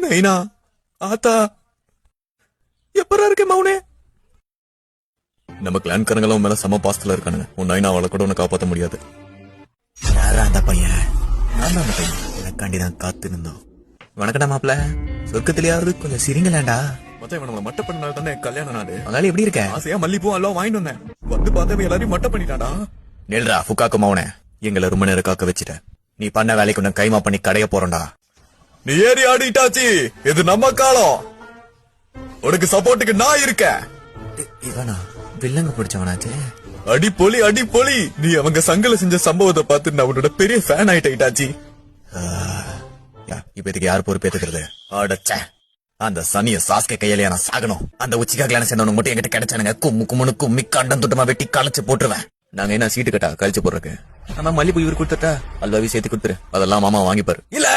நைனா ஆத்தா எப்பரா இருக்க மௌனே? நம்ம கிளான்காரங்களும் மேல சம பாஸ்துல இருக்கானுங்க. உன் நைனா அவளை கூட உன்னை காப்பாற்ற முடியாது. யாரா அந்த பையன்? நான் தான் அந்த பையன். எனக்காண்டிதான் காத்து இருந்தோம். வணக்கடா மாப்பிள. சொர்க்கத்திலேயாவது கொஞ்சம் சிரிங்களாண்டா. மொத்தம் இவன் நம்மள மட்ட பண்ணனால தானே கல்யாணம் நாடு. அதனால எப்படி இருக்க? ஆசையா மல்லிப்பூ எல்லாம் வாங்கிட்டு வந்தேன். வந்து பார்த்தவ எல்லாரையும் மட்ட பண்ணிட்டாடா. நெல்றா புக்காக்கு மௌனே. எங்களை ரொம்ப நேரம் காக்க வச்சுட்ட. நீ பண்ண வேலைக்கு உன்னை கைமா பண்ணி கடைய போறோம்டா. நீ ஏறி ஆடிட்டாச்சி. இது நம்ம காலம். உனக்கு சப்போர்ட்டுக்கு நான் இருக்கேன். இவனா வில்லங்க பிடிச்சவனாச்சே. அடி பொலி அடி பொலி. நீ அவங்க சங்கல செஞ்ச சம்பவத்தை பார்த்து நான் உன்னோட பெரிய ஃபேன் ஆயிட்டாச்சி. இப்ப இதுக்கு யார் பொறுப்பேத்துக்கிறது? அடச்ச அந்த சனிய சாஸ்கே கையிலேயே நான் சாகணும். அந்த உச்சிக்கா கிளான சேர்ந்தவனுக்கு மட்டும் என்கிட்ட கிடைச்சானுங்க. கும்மு கும்முனு கும்மி கண்டம் துட்டமா வெட்டி களைச்சு போட்டுருவேன். நாங்க என்ன சீட்டு கட்டா கழிச்சு போடுறக்கு? ஆனா மல்லிப்பூ இவரு கொடுத்துட்டா அல்வாவி சேர்த்து கொடுத்துரு. அதெல்லாம் மாமா வாங்கிப்பாரு. இல்ல